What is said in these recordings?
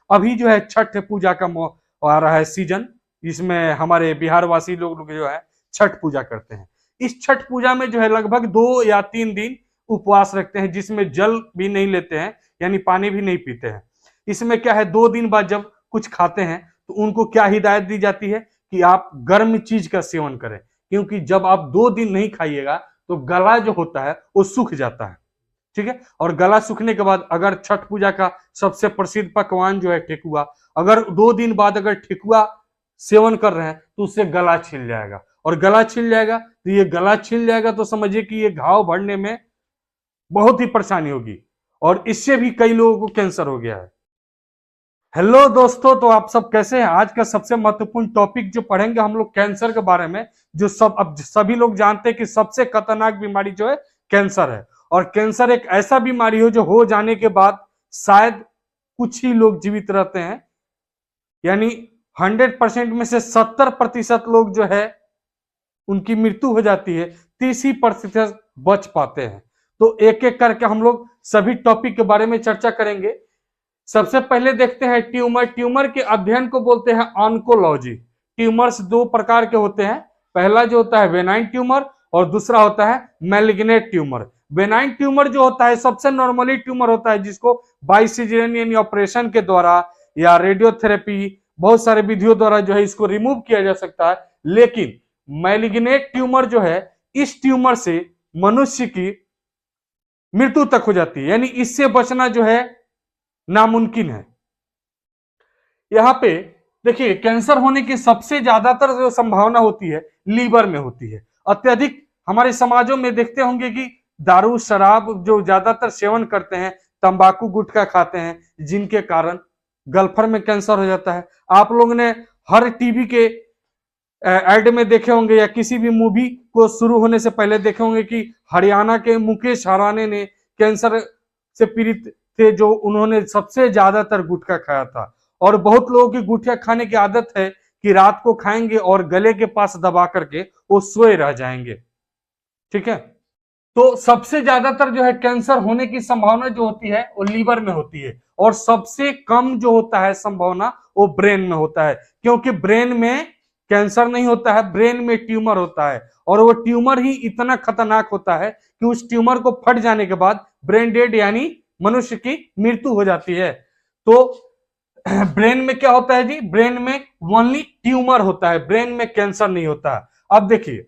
अभी जो है छठ पूजा का आ रहा है सीजन, इसमें हमारे बिहार वासी लोग जो है छठ पूजा करते हैं। इस छठ पूजा में जो है लगभग 2 या 3 दिन उपवास रखते हैं, जिसमें जल भी नहीं लेते हैं, यानी पानी भी नहीं पीते हैं। इसमें क्या है, 2 दिन बाद जब कुछ खाते हैं तो उनको क्या हिदायत दी जाती है कि आप गर्म चीज का सेवन करें, क्योंकि जब आप 2 दिन नहीं खाइएगा तो गला जो होता है वो सूख जाता है। ठीक है, और गला सूखने के बाद अगर छठ पूजा का सबसे प्रसिद्ध पकवान जो है ठेकुआ, अगर 2 दिन बाद अगर ठेकुआ सेवन कर रहे हैं तो उससे गला छिल जाएगा, और गला छिल जाएगा तो ये गला छिल जाएगा तो समझिए कि ये घाव भरने में बहुत ही परेशानी होगी, और इससे भी कई लोगों को कैंसर हो गया है। हेलो दोस्तों, तो आप सब कैसे हैं? आज का सबसे महत्वपूर्ण टॉपिक जो पढ़ेंगे हम लोग कैंसर के बारे में, जो अब सभी लोग जानते हैं कि सबसे खतरनाक बीमारी जो है कैंसर है। और कैंसर एक ऐसा बीमारी हो जो हो जाने के बाद शायद कुछ ही लोग जीवित रहते हैं, यानी 100% में से 70% लोग जो है उनकी मृत्यु हो जाती है, 30% बच पाते हैं। तो एक एक करके हम लोग सभी टॉपिक के बारे में चर्चा करेंगे। सबसे पहले देखते हैं ट्यूमर। ट्यूमर के अध्ययन को बोलते हैं ऑन्कोलॉजी। ट्यूमर्स 2 प्रकार के होते हैं, पहला जो होता है बेनाइन ट्यूमर और दूसरा होता है मैलिग्नेंट ट्यूमर। बेनाइन ट्यूमर जो होता है सबसे नॉर्मली ट्यूमर होता है, जिसको बाइसिजेरियन यानी ऑपरेशन के द्वारा या रेडियोथेरेपी बहुत सारे विधियों द्वारा जो है इसको रिमूव किया जा सकता है। लेकिन मैलिग्नेंट ट्यूमर जो है, इस ट्यूमर से मनुष्य की मृत्यु तक हो जाती है, यानी इससे बचना जो है नामुमकिन है। यहां पे देखिए, कैंसर होने की सबसे ज्यादातर जो संभावना होती है लीवर में होती है। अत्यधिक हमारे समाजों में देखते होंगे कि दारू शराब जो ज्यादातर सेवन करते हैं, तंबाकू गुटखा खाते हैं, जिनके कारण गलफर में कैंसर हो जाता है। आप लोगों ने हर टीवी के एड में देखे होंगे या किसी भी मूवी को शुरू होने से पहले देखे होंगे कि हरियाणा के मुकेश हराने ने कैंसर से पीड़ित थे, जो उन्होंने सबसे ज्यादातर गुटखा खाया था। और बहुत लोगों की गुटखा खाने की आदत है कि रात को खाएंगे और गले के पास दबा करके वो सोए रह जाएंगे। ठीक है, तो सबसे ज्यादातर जो है कैंसर होने की संभावना जो होती है वो लीवर में होती है, और सबसे कम जो होता है संभावना वो ब्रेन में होता है, क्योंकि ब्रेन में कैंसर नहीं होता है, ब्रेन में ट्यूमर होता है। और वो ट्यूमर ही इतना खतरनाक होता है कि उस ट्यूमर को फट जाने के बाद ब्रेन डेड यानी मनुष्य की मृत्यु हो जाती है। तो ब्रेन में क्या होता है जी? ब्रेन में ओनली ट्यूमर होता है, ब्रेन में कैंसर नहीं होता। अब देखिए,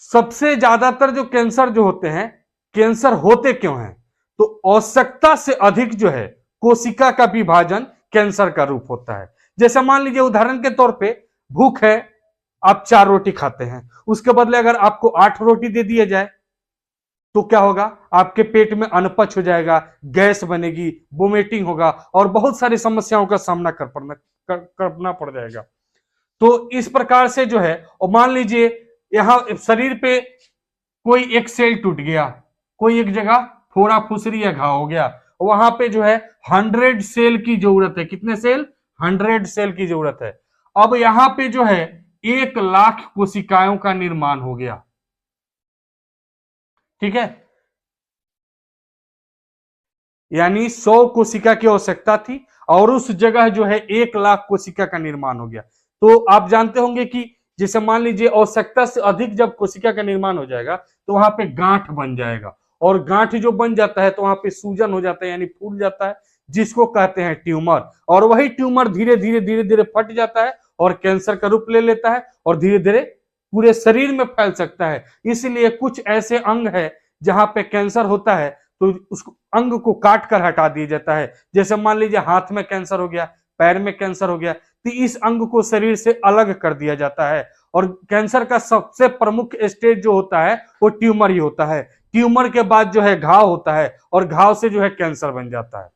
सबसे ज्यादातर जो कैंसर जो होते हैं, कैंसर होते क्यों हैं? तो आवश्यकता से अधिक जो है कोशिका का विभाजन कैंसर का रूप होता है। जैसे मान लीजिए उदाहरण के तौर पे, भूख है, आप 4 रोटी खाते हैं, उसके बदले अगर आपको 8 रोटी दे दिया जाए तो क्या होगा? आपके पेट में अनपच हो जाएगा, गैस बनेगी, वोमिटिंग होगा और बहुत सारी समस्याओं का सामना करना पड़ जाएगा। तो इस प्रकार से जो है, और मान लीजिए यहां शरीर पे कोई एक सेल टूट गया, कोई एक जगह फोड़ा फुसरी या घाव हो गया, वहां पे जो है 100 सेल की जरूरत है। कितने सेल? 100 सेल की जरूरत है। अब यहां पे जो है 1 लाख कोशिकाओं का निर्माण हो गया। ठीक है, यानी 100 कोशिका की आवश्यकता थी और उस जगह जो है 1 लाख कोशिका का निर्माण हो गया। तो आप जानते होंगे कि जैसे मान लीजिए आवश्यकता से अधिक जब कोशिका का निर्माण हो जाएगा तो वहां पे गांठ बन जाएगा, और गांठ जो बन जाता है तो वहां पे सूजन हो जाता है, यानी फूल जाता है, जिसको कहते हैं ट्यूमर। और वही ट्यूमर धीरे धीरे फट जाता है और कैंसर का रूप ले लेता है और धीरे धीरे पूरे शरीर में फैल सकता है। इसलिए कुछ ऐसे अंग है जहां पे कैंसर होता है तो उस अंग को काट कर हटा दिया जाता है। जैसे मान लीजिए हाथ में कैंसर हो गया, पैर में कैंसर हो गया, तो इस अंग को शरीर से अलग कर दिया जाता है। और कैंसर का सबसे प्रमुख स्टेज जो होता है वो ट्यूमर ही होता है। ट्यूमर के बाद जो है घाव होता है और घाव से जो है कैंसर बन जाता है।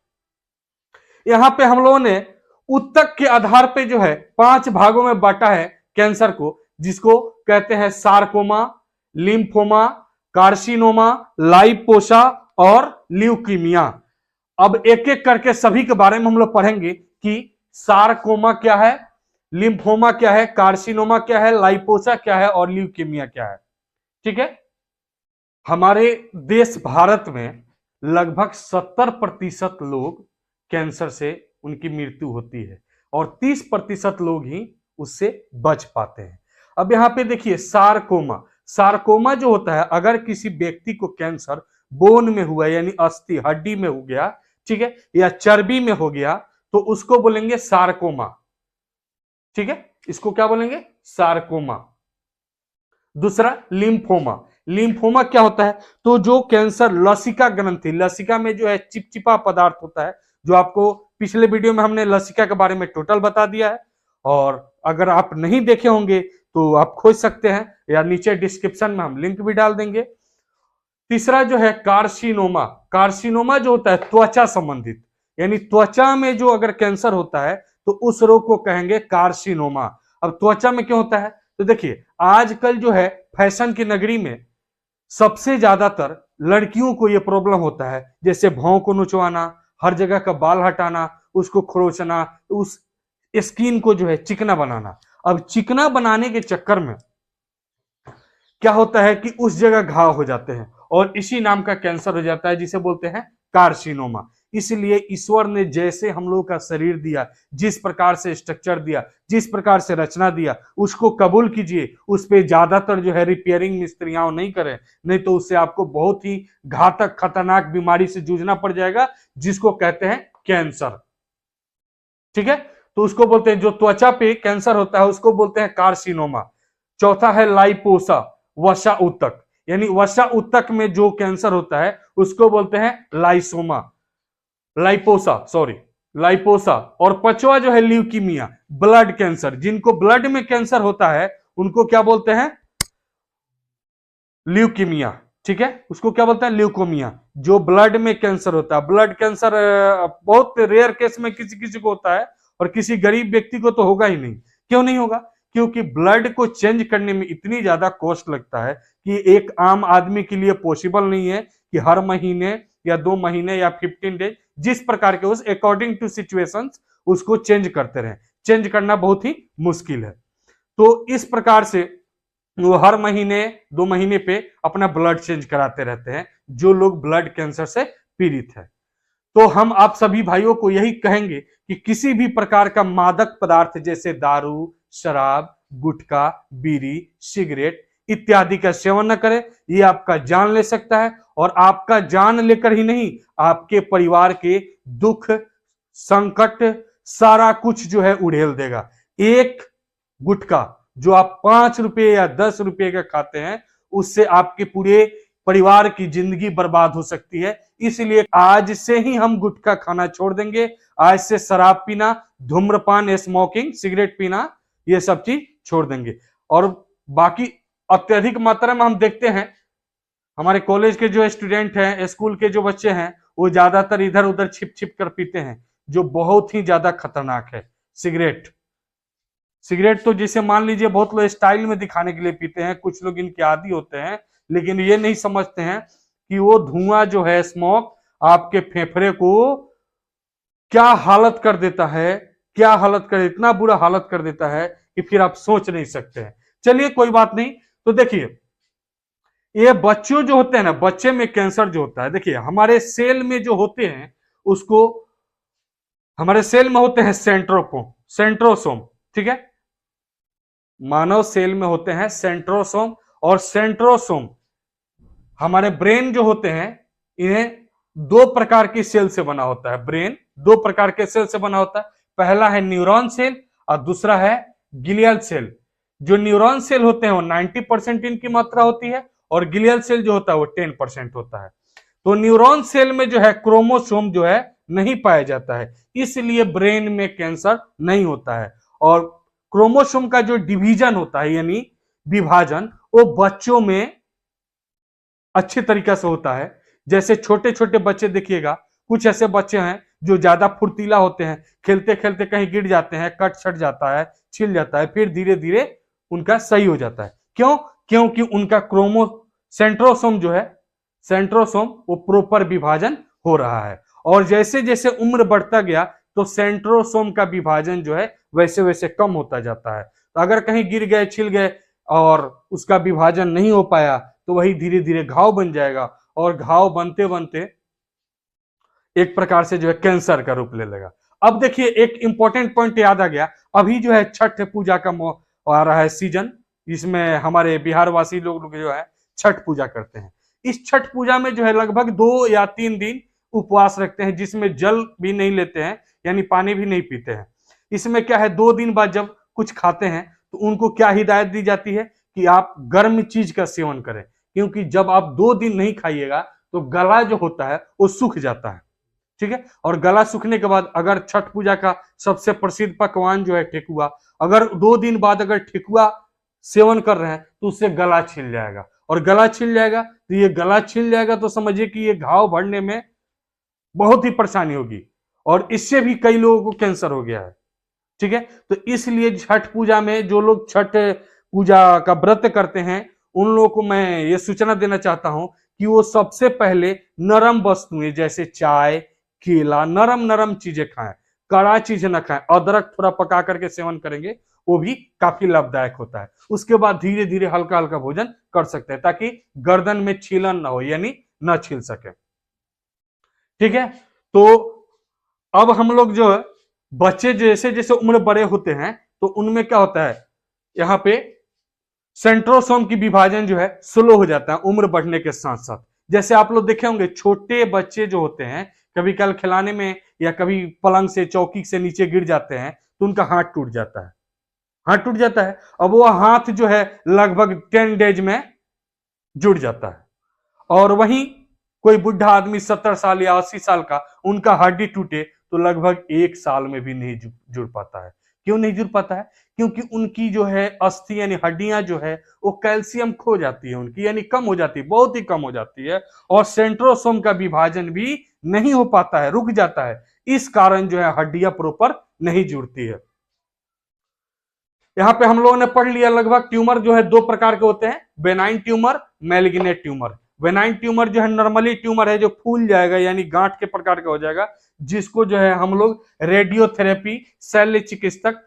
यहां पे हम लोगों ने ऊतक के आधार पे जो है 5 भागों में बांटा है कैंसर को, जिसको कहते हैं सार्कोमा, लिम्फोमा, कार्सिनोमा, लाइपोसा और ल्यूकीमिया। अब एक एक करके सभी के बारे में हम लोग पढ़ेंगे कि सार्कोमा क्या है, लिम्फोमा क्या है, कार्सिनोमा क्या है, लाइपोसा क्या है और ल्यूकीमिया क्या है। ठीक है, हमारे देश भारत में लगभग 70% लोग कैंसर से उनकी मृत्यु होती है और 30% लोग ही उससे बच पाते हैं। अब यहाँ पे देखिए सारकोमा, सारकोमा जो होता है, अगर किसी व्यक्ति को कैंसर बोन में हुआ यानी अस्थि हड्डी में हो गया, ठीक है, या चर्बी में हो गया, तो उसको बोलेंगे सारकोमा, ठीक है, इसको क्या बोलेंगे, सारकोमा। दूसरा लिम्फोमा, लिम्फोमा क्या होता है, तो जो कैंसर लसिका ग्रंथि, लसिका में जो है चिपचिपा पदार्थ होता है, जो आपको पिछले वीडियो में हमने लसिका के बारे में टोटल बता दिया है, और अगर आप नहीं देखे होंगे तो आप खोज सकते हैं या नीचे डिस्क्रिप्शन में हम लिंक भी डाल देंगे। तीसरा जो है कार्सिनोमा, कार्सिनोमा जो होता है त्वचा संबंधित, यानी त्वचा में जो अगर कैंसर होता है तो उस रोग को कहेंगे कार्सिनोमा। अब त्वचा में क्यों होता है, तो देखिए आजकल जो है फैशन की नगरी में सबसे ज्यादातर लड़कियों को यह प्रॉब्लम होता है, जैसे भौं को नुचवाना, हर जगह का बाल हटाना, उसको खरोचना, उस स्किन को जो है चिकना बनाना। अब चिकना बनाने के चक्कर में क्या होता है कि उस जगह घाव हो जाते हैं और इसी नाम का कैंसर हो जाता है, जिसे बोलते हैं कार्सिनोमा। इसलिए ईश्वर ने जैसे हम लोगों का शरीर दिया, जिस प्रकार से स्ट्रक्चर दिया, जिस प्रकार से रचना दिया, उसको कबूल कीजिए। उस पे ज्यादातर जो है रिपेयरिंग मिस्त्रियां नहीं करें, नहीं तो उससे आपको बहुत ही घातक खतरनाक बीमारी से जूझना पड़ जाएगा, जिसको कहते हैं कैंसर, ठीक है। तो उसको बोलते हैं, जो त्वचा पे कैंसर होता है उसको बोलते हैं कार्सिनोमा। चौथा है लाइपोसा, वसा ऊतक, यानी वसा ऊतक में जो कैंसर होता है उसको बोलते हैं लाइसोमा, लाइपोसा, सॉरी लाइपोसा। और पांचवा जो है ल्यूकीमिया, ब्लड कैंसर, जिनको ब्लड में कैंसर होता है उनको क्या बोलते हैं, ल्यूकीमिया, ठीक है, उसको क्या बोलते हैं, ल्यूकोमिया। जो ब्लड में कैंसर होता है, ब्लड कैंसर बहुत रेयर केस में किसी किसी को होता है और किसी गरीब व्यक्ति को तो होगा ही नहीं। क्यों नहीं होगा, क्योंकि ब्लड को चेंज करने में इतनी ज्यादा कॉस्ट लगता है कि एक आम आदमी के लिए पॉसिबल नहीं है कि हर महीने या 2 महीने या 15 डेज, जिस प्रकार के उस अकॉर्डिंग टू सिचुएशंस उसको चेंज करते रहे। चेंज करना बहुत ही मुश्किल है। तो इस प्रकार से वो हर महीने 2 महीने पे अपना ब्लड चेंज कराते रहते हैं, जो लोग ब्लड कैंसर से पीड़ित है। तो हम आप सभी भाइयों को यही कहेंगे कि किसी भी प्रकार का मादक पदार्थ जैसे दारू, शराब, गुटखा, बीड़ी, सिगरेट इत्यादि का सेवन न करें। ये आपका जान ले सकता है और आपका जान लेकर ही नहीं, आपके परिवार के दुख संकट सारा कुछ जो है उड़ेल देगा। एक गुटखा जो आप 5 रुपए या 10 रुपए का खाते हैं, उससे आपके पूरे परिवार की जिंदगी बर्बाद हो सकती है। इसलिए आज से ही हम गुटखा खाना छोड़ देंगे। आज से शराब पीना, धूम्रपान, स्मोकिंग, सिगरेट पीना, ये सब चीज छोड़ देंगे। और बाकी अत्यधिक मात्रा में हम देखते हैं हमारे कॉलेज के जो स्टूडेंट हैं, स्कूल के जो बच्चे हैं, वो ज्यादातर इधर उधर छिप छिप कर पीते हैं, जो बहुत ही ज्यादा खतरनाक है। सिगरेट, सिगरेट तो जिसे मान लीजिए बहुत लोग स्टाइल में दिखाने के लिए पीते हैं, कुछ लोग इनके आदी होते हैं, लेकिन ये नहीं समझते हैं कि वो धुआं जो है, स्मोक, आपके फेफड़े को क्या हालत कर देता है, क्या हालत कर, इतना बुरा हालत कर देता है कि फिर आप सोच नहीं सकते हैं। चलिए कोई बात नहीं। तो देखिए ये बच्चों जो होते हैं ना, बच्चे में कैंसर जो होता है, देखिए हमारे सेल में जो होते हैं उसको, हमारे सेल में होते हैं सेंट्रोसोम, ठीक है, मानव सेल में होते हैं सेंट्रोसोम, और सेंट्रोसोम हमारे ब्रेन जो होते हैं, इन्हें 2 प्रकार की सेल से बना होता है। ब्रेन 2 प्रकार के सेल से बना होता है, पहला है न्यूरॉन सेल और दूसरा है ग्लियल सेल। जो न्यूरॉन सेल होते हैं वो 90% इनकी मात्रा होती है और ग्लियल सेल जो होता है वो 10% होता है। तो न्यूरॉन सेल में जो है क्रोमोसोम जो है नहीं पाया जाता है, इसलिए ब्रेन में कैंसर नहीं होता है। और क्रोमोसोम का जो डिवीजन होता है यानी विभाजन, वो बच्चों में अच्छे तरीके से होता है। जैसे छोटे छोटे बच्चे देखिएगा, कुछ ऐसे बच्चे हैं जो ज्यादा फुर्तीला होते हैं, खेलते खेलते कहीं गिर जाते हैं, कट छट जाता है, छिल जाता है, फिर धीरे धीरे उनका सही हो जाता है। क्यों? क्योंकि उनका सेंट्रोसोम जो है, सेंट्रोसोम वो प्रॉपर विभाजन हो रहा है। और जैसे जैसे उम्र बढ़ता गया तो सेंट्रोसोम का विभाजन जो है वैसे वैसे कम होता जाता है। तो अगर कहीं गिर गए, छिल गए और उसका विभाजन नहीं हो पाया तो वही धीरे धीरे घाव बन जाएगा, और घाव बनते बनते एक प्रकार से जो है कैंसर का रूप ले लेगा। अब देखिए एक इंपॉर्टेंट पॉइंट याद आ गया, अभी जो है छठ पूजा का आ रहा है सीजन, इसमें हमारे बिहार वासी लोग जो है छठ पूजा करते हैं। इस छठ पूजा में जो है लगभग 2 या 3 दिन उपवास रखते हैं, जिसमें जल भी नहीं लेते हैं, यानी पानी भी नहीं पीते हैं। इसमें क्या है, 2 दिन बाद जब कुछ खाते हैं तो उनको क्या हिदायत दी जाती है कि आप गर्म चीज का सेवन करें, क्योंकि जब आप 2 दिन नहीं खाइएगा तो गला जो होता है वो सूख जाता है। ठीक है, और गला सूखने के बाद अगर छठ पूजा का सबसे प्रसिद्ध पकवान जो है ठेकुआ, अगर 2 दिन बाद अगर ठेकुआ सेवन कर रहे हैं तो उससे गला छिल जाएगा, और गला छिल जाएगा तो ये गला छिल जाएगा तो समझिए कि ये घाव भरने में बहुत ही परेशानी होगी, और इससे भी कई लोगों को कैंसर हो गया है। ठीक है, तो इसलिए छठ पूजा में जो लोग छठ पूजा का व्रत करते हैं उन लोगों को मैं ये सूचना देना चाहता हूं कि वो सबसे पहले नरम वस्तुएं जैसे चाय, केला, नरम नरम चीजें खाएं, कड़ा चीजें ना खाएं। अदरक थोड़ा पका करके सेवन करेंगे वो भी काफी लाभदायक होता है। उसके बाद धीरे धीरे हल्का हल्का भोजन कर सकते हैं ताकि गर्दन में छीलन ना हो, यानी ना छील सके। ठीक है, तो अब हम लोग जो है बच्चे जैसे जैसे उम्र बड़े होते हैं तो उनमें क्या होता है, यहाँ पे सेंट्रोसोम की विभाजन जो है स्लो हो जाता है उम्र बढ़ने के साथ साथ। जैसे आप लोग देखे होंगे छोटे बच्चे जो होते हैं कभी कल खिलाने में या कभी पलंग से चौकी से नीचे गिर जाते हैं तो उनका हाथ टूट जाता है, हाथ टूट जाता है। अब वो हाथ जो है लगभग 10 डेज में जुड़ जाता है, और वहीं कोई बुढ़ा आदमी 70 साल या 80 साल का उनका हड्डी टूटे तो लगभग 1 साल में भी नहीं जुड़ पाता है। क्यों नहीं जुड़ पाता है? क्योंकि उनकी जो है अस्थि यानी हड्डियां जो है वो कैल्शियम खो जाती है उनकी, यानी कम हो जाती है, बहुत ही कम हो जाती है, और सेंट्रोसोम का विभाजन भी नहीं हो पाता है, रुक जाता है। इस कारण जो है हड्डियां प्रॉपर नहीं जुड़ती है। यहाँ पे हम लोगों ने पढ़ लिया लगभग ट्यूमर जो है 2 प्रकार के होते हैं, benign tumour, malignant tumour. Benign tumour जो है नॉर्मली ट्यूमर है जो फूल जाएगा यानी गांठ के प्रकार का हो जाएगा, जिसको जो है हम लोग रेडियोथेरेपी, शल्य चिकित्सक,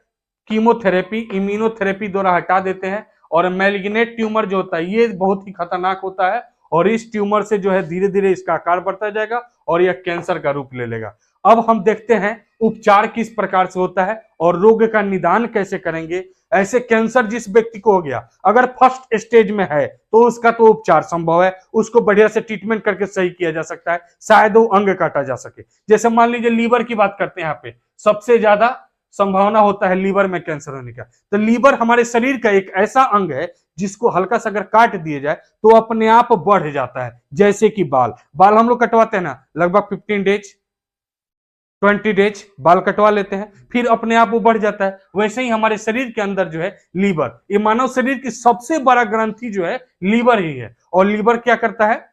कीमोथेरेपी, इम्यूनोथेरेपी द्वारा हटा देते हैं। और मैलिग्नेंट ट्यूमर जो होता है ये बहुत ही खतरनाक होता है, और इस ट्यूमर से जो है धीरे धीरे इसका आकार बढ़ता जाएगा और यह कैंसर का रूप ले लेगा। अब हम देखते हैं उपचार किस प्रकार से होता है और रोग का निदान कैसे करेंगे। ऐसे कैंसर जिस व्यक्ति को हो गया अगर फर्स्ट स्टेज में है तो उसका तो उपचार संभव है, उसको बढ़िया से ट्रीटमेंट करके सही किया जा सकता है, शायद वो अंग काटा जा सके। जैसे मान लीजिए लीवर की बात करते हैं, यहाँ पे सबसे ज्यादा संभावना होता है लीवर में कैंसर होने का। तो लीवर हमारे शरीर का एक ऐसा अंग है जिसको हल्का सा अगर काट दिया जाए तो अपने आप बढ़ जाता है। जैसे कि बाल हम लोग कटवाते हैं ना, लगभग 15 डेज 20 डेज बाल कटवा लेते हैं, फिर अपने आप वो बढ़ जाता है। वैसे ही हमारे शरीर के अंदर जो है लीवर, ये मानव शरीर की सबसे बड़ा ग्रंथि जो है लीवर ही है। और लीवर क्या करता है,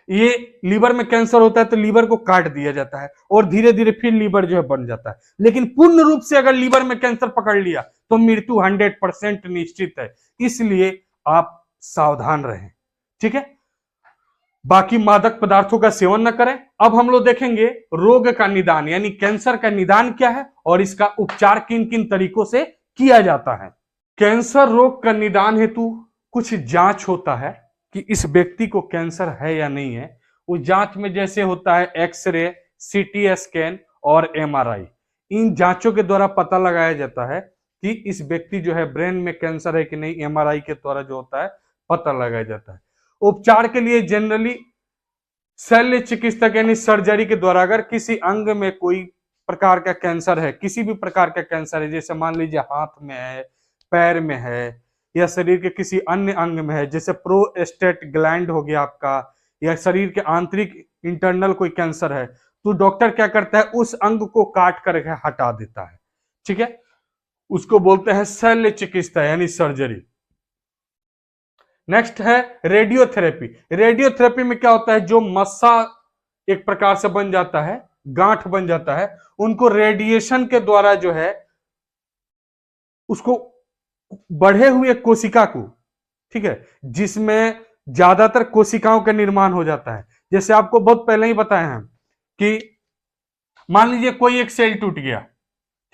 ये लीवर में कैंसर होता है तो लीवर को काट दिया जाता है और धीरे धीरे फिर लीवर जो है बन जाता है। लेकिन पूर्ण रूप से अगर लीवर में कैंसर पकड़ लिया तो मृत्यु 100% निश्चित है, इसलिए आप सावधान रहें। ठीक है, बाकी मादक पदार्थों का सेवन न करें। अब हम लोग देखेंगे रोग का निदान यानी कैंसर का निदान क्या है और इसका उपचार किन किन तरीकों से किया जाता है। कैंसर रोग का निदान हेतु कुछ जांच होता है कि इस व्यक्ति को कैंसर है या नहीं है। उस जांच में जैसे होता है एक्सरे, सीटी स्कैन और एमआरआई। इन जांचों के द्वारा पता लगाया जाता है कि इस व्यक्ति जो है ब्रेन में कैंसर है कि नहीं, एमआरआई के द्वारा जो होता है पता लगाया जाता है। उपचार के लिए जनरली शल्य चिकित्सक यानी सर्जरी के द्वारा अगर किसी अंग में कोई प्रकार का कैंसर है, किसी भी प्रकार का कैंसर है, जैसे मान लीजिए हाथ में है, पैर में है या शरीर के किसी अन्य अंग में है, जैसे प्रोस्टेट ग्लैंड हो गया आपका, या शरीर के आंतरिक इंटरनल कोई कैंसर है, तो डॉक्टर क्या करता है उस अंग को काट कर हटा देता है। ठीक है, उसको बोलते हैं शल्य चिकित्सा यानी सर्जरी। नेक्स्ट है रेडियोथेरेपी। रेडियोथेरेपी में क्या होता है, जो मस्सा एक प्रकार से बन जाता है, गांठ बन जाता है, उनको रेडिएशन के द्वारा जो है उसको बढ़े हुए कोशिका को, ठीक है, जिसमें ज्यादातर कोशिकाओं का निर्माण हो जाता है। जैसे आपको बहुत पहले ही बताया है कि मान लीजिए कोई एक सेल टूट गया,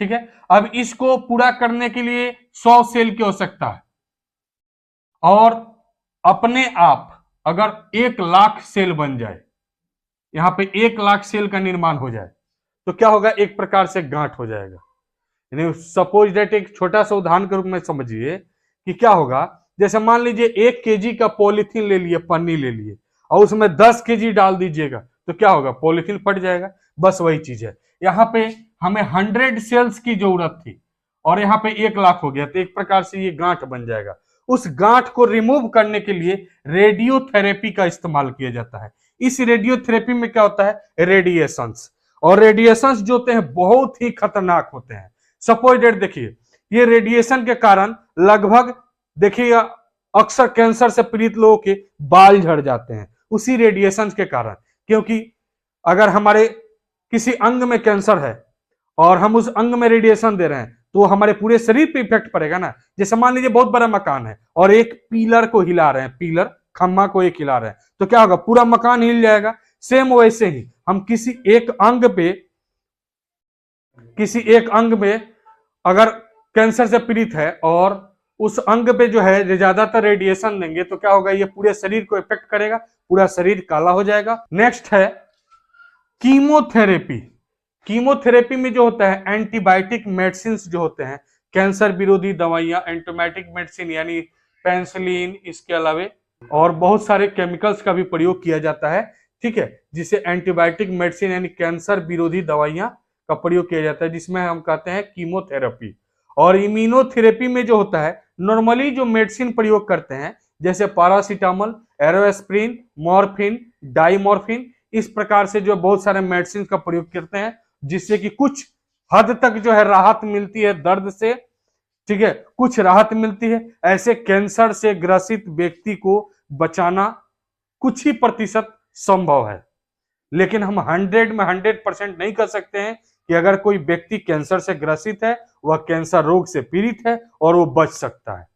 ठीक है, अब इसको पूरा करने के लिए 100 सेल की आवश्यकता है, और अपने आप अगर 1 लाख सेल बन जाए, यहाँ पे 1 लाख सेल का निर्माण हो जाए तो क्या होगा, एक प्रकार से गांठ हो जाएगा। यानी सपोज दैट, एक छोटा सा उदाहरण के रूप में समझिए कि क्या होगा, जैसे मान लीजिए 1 kg का पॉलिथीन ले लिए, पन्नी ले लिए, और उसमें 10 kg डाल दीजिएगा तो क्या होगा, पॉलिथीन फट जाएगा। बस वही चीज है, यहाँ पे हमें 100 सेल्स की जरूरत थी और यहाँ पे 1 लाख हो गया, तो एक प्रकार से ये गांठ बन जाएगा। उस गांठ को रिमूव करने के लिए रेडियोथेरेपी का इस्तेमाल किया जाता है। इस रेडियोथेरेपी में क्या होता है, रेडिएशंस, और रेडिएशंस जो होते हैं बहुत ही खतरनाक होते हैं। सपोज डेट देखिए, ये रेडिएशन के कारण लगभग देखिएगा अक्सर कैंसर से पीड़ित लोगों के बाल झड़ जाते हैं उसी रेडिएशन के कारण। क्योंकि अगर हमारे किसी अंग में कैंसर है और हम उस अंग में रेडिएशन दे रहे हैं तो हमारे पूरे शरीर पे इफेक्ट पड़ेगा ना। जैसे मान लीजिए बहुत बड़ा मकान है और एक पिलर को हिला रहे हैं, पिलर खम्मा को एक हिला रहे हैं, तो क्या होगा, पूरा मकान हिल जाएगा। सेम वैसे ही हम किसी एक अंग पे अगर कैंसर से पीड़ित है और उस अंग पे जो है ज्यादातर रेडिएशन देंगे तो क्या होगा, ये पूरे शरीर को इफेक्ट करेगा, पूरा शरीर काला हो जाएगा। नेक्स्ट है कीमोथेरेपी। कीमोथेरेपी में जो होता है एंटीबायोटिक मेडिसिन जो होते हैं, कैंसर विरोधी दवाइयां, एंटीबायोटिक मेडिसिन यानी पेनिसिलिन, इसके अलावा और बहुत सारे केमिकल्स का भी प्रयोग किया जाता है, ठीक है, जिसे एंटीबायोटिक मेडिसिन यानी कैंसर विरोधी दवाइयां का प्रयोग किया जाता है, जिसमें हम कहते हैं कीमोथेरेपी। और इम्यूनोथेरेपी में जो होता है नॉर्मली जो मेडिसिन प्रयोग करते हैं जैसे पैरासीटामोल, एरोएस्प्रिन, मॉर्फिन, डाइमॉर्फिन, इस प्रकार से जो बहुत सारे मेडिसिन का प्रयोग करते हैं जिससे कि कुछ हद तक जो है राहत मिलती है दर्द से, ठीक है, कुछ राहत मिलती है। ऐसे कैंसर से ग्रसित व्यक्ति को बचाना कुछ ही प्रतिशत संभव है, लेकिन हम 100 में 100% नहीं कर सकते हैं कि अगर कोई व्यक्ति कैंसर से ग्रसित है, वह कैंसर रोग से पीड़ित है और वो बच सकता है।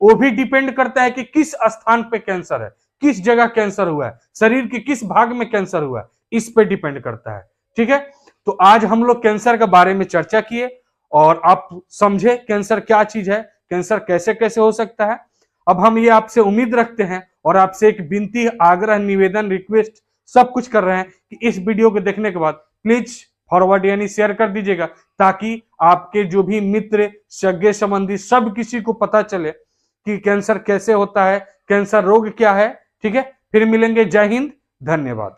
वो भी डिपेंड करता है कि किस स्थान पे कैंसर है, किस जगह कैंसर हुआ है, शरीर के किस भाग में कैंसर हुआ है, इस पे डिपेंड करता है, ठीक है। तो आज हम लोग कैंसर के बारे में चर्चा किए और आप समझे कैंसर क्या चीज है, कैंसर कैसे कैसे हो सकता है। अब हम ये आपसे उम्मीद रखते हैं और आपसे एक विनती, आग्रह, निवेदन, रिक्वेस्ट सब कुछ कर रहे हैं कि इस वीडियो को देखने के बाद प्लीज फॉरवर्ड यानी शेयर कर दीजिएगा, ताकि आपके जो भी मित्र, सगे संबंधी सब किसी को पता चले कि कैंसर कैसे होता है, कैंसर रोग क्या है, ठीक है। फिर मिलेंगे, जय हिंद, धन्यवाद।